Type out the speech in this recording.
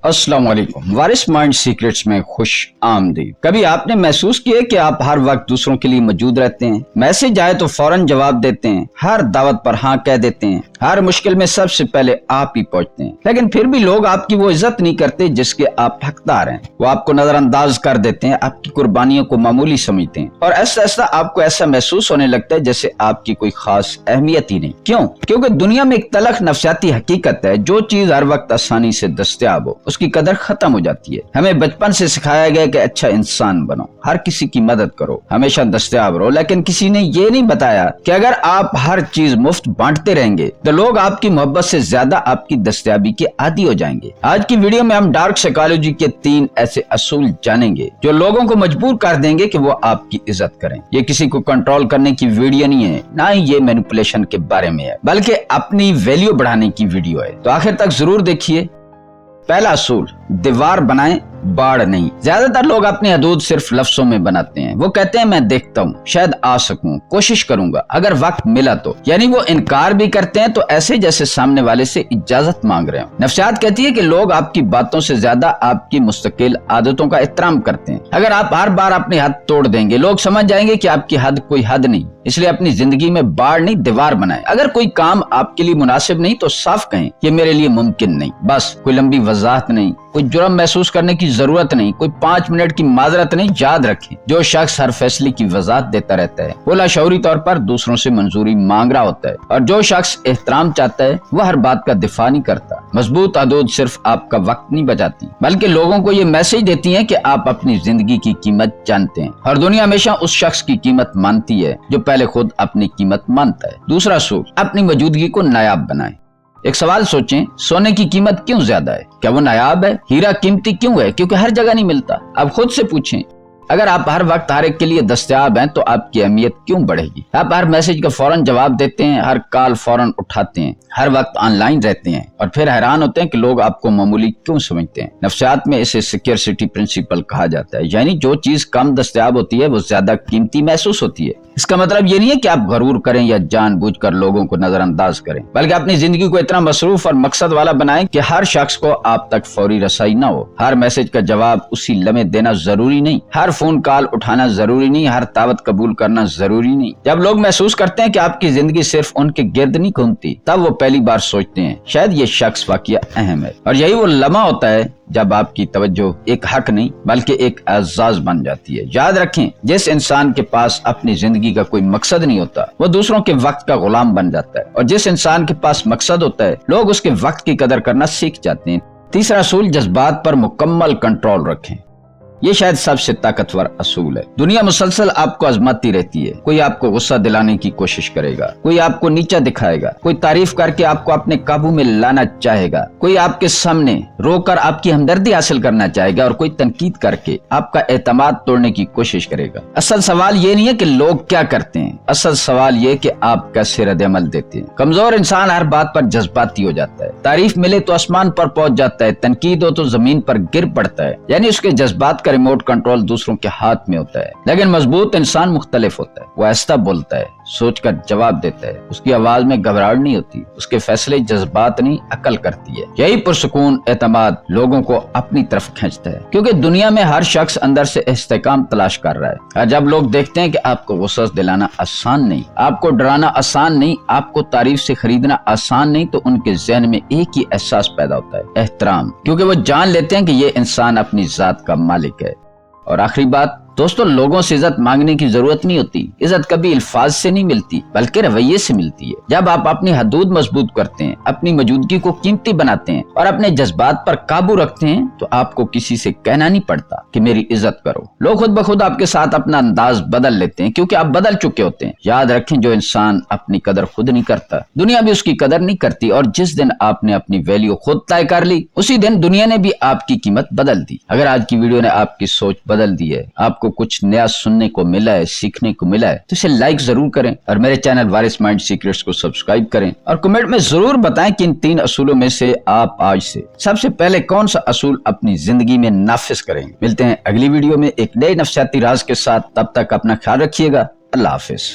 अस्सलाम वालेकुम। वारिस mind secrets में खुश आमदीद। कभी आपने महसूस किया कि आप हर वक्त दूसरों के लिए मौजूद रहते हैं? मैसेज आए तो फौरन जवाब देते हैं, हर दावत पर हाँ कह देते हैं, हर मुश्किल में सबसे पहले आप ही पहुंचते हैं। लेकिन फिर भी लोग आपकी वो इज्जत नहीं करते जिसके आप हकदार हैं। वो आपको नजरअंदाज कर देते हैं, आपकी कुर्बानियों को मामूली समझते हैं और ऐसा ऐसा आपको ऐसा महसूस होने लगता है जैसे आपकी कोई खास अहमियत ही नहीं। क्यों? क्योंकि दुनिया में एक तलख नफसियाती हकीकत है, जो चीज हर वक्त आसानी से दस्तयाब हो उसकी कदर खत्म हो जाती है। हमें बचपन से सिखाया गया कि अच्छा इंसान बनो, हर किसी की मदद करो, हमेशा दस्तयाब रहो, लेकिन किसी ने ये नहीं बताया कि अगर आप हर चीज मुफ्त बांटते रहेंगे तो लोग आपकी मोहब्बत से ज्यादा आपकी दस्तयाबी के आदी हो जाएंगे। आज की वीडियो में हम डार्क साइकोलॉजी के 3 ऐसे असूल जानेंगे जो लोगों को मजबूर कर देंगे कि वो आपकी इज्जत करें। ये किसी को कंट्रोल करने की वीडियो नहीं है, ना ही ये मैनिपुलेशन के बारे में है, बल्कि अपनी वैल्यू बढ़ाने की वीडियो है। तो आखिर तक जरूर देखिए। पहला असूल, दीवार बनाएं, बाढ़ नहीं। ज्यादातर लोग अपनी हदूद सिर्फ लफ्जों में बनाते हैं। वो कहते हैं मैं देखता हूँ, शायद आ सकूं, कोशिश करूंगा, अगर वक्त मिला तो। यानी वो इनकार भी करते हैं तो ऐसे जैसे सामने वाले से इजाजत मांग रहे हो। नफ्सियात कहती है कि लोग आपकी बातों से ज्यादा आपकी मुस्तकिल आदतों का एहतराम करते हैं। अगर आप हर बार अपनी हद तोड़ देंगे, लोग समझ जाएंगे कि आपकी हद कोई हद नहीं। इसलिए अपनी जिंदगी में बाढ़ नहीं, दीवार बनाएं। अगर कोई काम आपके लिए मुनासिब नहीं तो साफ कहें, ये मेरे लिए मुमकिन नहीं। बस कोई लंबी वजाहत नहीं, कोई जुर्म महसूस करने की जरूरत नहीं, कोई 5 मिनट की माजरत नहीं। याद रखें, जो शख्स हर फैसले की वजाहत देता रहता है वो लाशऊरी तौर पर दूसरों से मंजूरी मांग रहा होता है, और जो शख्स एहतराम चाहता है वह हर बात का दिफा नहीं करता। मजबूत हदूद सिर्फ आपका वक्त नहीं बचाती, बल्कि लोगों को ये मैसेज देती है कि आप अपनी जिंदगी की कीमत जानते हैं, और दुनिया हमेशा उस शख्स की कीमत मानती है जो पहले खुद अपनी कीमत मानता है। दूसरा असूल, अपनी मौजूदगी को नायाब बनाएं। एक सवाल सोचें, सोने की कीमत क्यों ज्यादा है? क्या वो नायाब है? हीरा कीमती क्यों है? क्योंकि हर जगह नहीं मिलता। अब खुद से पूछें, अगर आप हर वक्त हर एक के लिए दस्तयाब हैं तो आपकी अहमियत क्यों बढ़ेगी? आप हर मैसेज का फौरन जवाब देते हैं, हर कॉल फौरन उठाते हैं, हर वक्त ऑनलाइन रहते हैं, और फिर हैरान होते हैं कि लोग आपको मामूली क्यों समझते हैं। नफ्सियात में इसे सिक्योरिटी प्रिंसिपल कहा जाता है, यानी जो चीज कम दस्तयाब होती है वो ज्यादा कीमती महसूस होती है। इसका मतलब ये नहीं है कि आप गरूर करें या जानबूझकर लोगों को नजरअंदाज करें, बल्कि अपनी जिंदगी को इतना मसरूफ और मकसद वाला बनाएं कि हर शख्स को आप तक फौरी रसाई न हो। हर मैसेज का जवाब उसी लम्हे देना जरूरी नहीं, हर फोन कॉल उठाना जरूरी नहीं, हर दावत कबूल करना जरूरी नहीं। जब लोग महसूस करते हैं कि आपकी जिंदगी सिर्फ उनके गिर्द नहीं घूमती, तब वो पहली बार सोचते हैं शायद ये शख्स वाकया अहम है। और यही वो लम्हा होता है जब आपकी तवज्जो एक हक नहीं बल्कि एक एजाज बन जाती है। याद रखें, जिस इंसान के पास अपनी जिंदगी का कोई मकसद नहीं होता वो दूसरों के वक्त का गुलाम बन जाता है, और जिस इंसान के पास मकसद होता है लोग उसके वक्त की कदर करना सीख जाते हैं। तीसरा असूल, जज्बात पर मुकम्मल कंट्रोल रखें। ये शायद सबसे ताकतवर असूल है। दुनिया मुसलसल आपको आजमाती रहती है। कोई आपको गुस्सा दिलाने की कोशिश करेगा, कोई आपको नीचा दिखाएगा, कोई तारीफ करके आपको अपने काबू में लाना चाहेगा, कोई आपके सामने रोकर आपकी हमदर्दी हासिल करना चाहेगा, और कोई तनकीद करके आपका एतमाद तोड़ने की कोशिश करेगा। असल सवाल ये नहीं है कि लोग क्या करते हैं, असल सवाल ये कि आप कैसे रद्द-ए-अमल देते हैं। कमजोर इंसान हर बात पर जज्बाती हो जाता है। तारीफ मिले तो आसमान पर पहुंच जाता है, तनकीद हो तो जमीन पर गिर पड़ता है, यानी उसके जज्बात रिमोट कंट्रोल दूसरों के हाथ में होता है। लेकिन मजबूत इंसान मुख्तलिफ होता है। वो ऐसा बोलता है, सोचकर जवाब देता है, उसकी आवाज में घबराहट नहीं होती, उसके फैसले जज्बात नहीं अकल करती है। यही पुरसुकून एतमाद लोगों को अपनी तरफ खींचता है, क्योंकि दुनिया में हर शख्स अंदर से इस्तेकाम तलाश कर रहा है। और जब लोग देखते हैं कि आपको गुस्सा दिलाना आसान नहीं, आपको डराना आसान नहीं, आपको तारीफ से खरीदना आसान नहीं, तो उनके जहन में एक ही एहसास पैदा होता है, एहतराम, क्योंकि वो जान लेते हैं कि ये इंसान अपनी जात का मालिक है। और आखिरी बात दोस्तों, लोगों से इज्जत मांगने की जरूरत नहीं होती। इज्जत कभी अल्फाज से नहीं मिलती बल्कि रवैये से मिलती है। जब आप अपनी हदूद मजबूत करते हैं, अपनी मौजूदगी को कीमती बनाते हैं और अपने जज्बात पर काबू रखते हैं, तो आपको किसी से कहना नहीं पड़ता कि मेरी इज्जत करो। लोग खुद ब खुद आपके साथ अपना अंदाज बदल लेते हैं, क्योंकि आप बदल चुके होते हैं। याद रखें, जो इंसान अपनी कदर खुद नहीं करता, दुनिया भी उसकी कदर नहीं करती, और जिस दिन आपने अपनी वैल्यू खुद तय कर ली, उसी दिन दुनिया ने भी आपकी कीमत बदल दी। अगर आज की वीडियो ने आपकी सोच बदल दी है, आपको कुछ नया सुनने को मिला है, सीखने को मिला है, तो इसे लाइक जरूर करें, और मेरे चैनल वारिस माइंड सीक्रेट्स को सब्सक्राइब करें, और कमेंट में जरूर बताएं कि इन 3 असूलों में से आप आज से सबसे पहले कौन सा असूल अपनी जिंदगी में नाफिज करेंगे। मिलते हैं अगली वीडियो में एक नए नफ्सियाती राज के साथ। तब तक अपना ख्याल रखिएगा। अल्लाह हाफिज।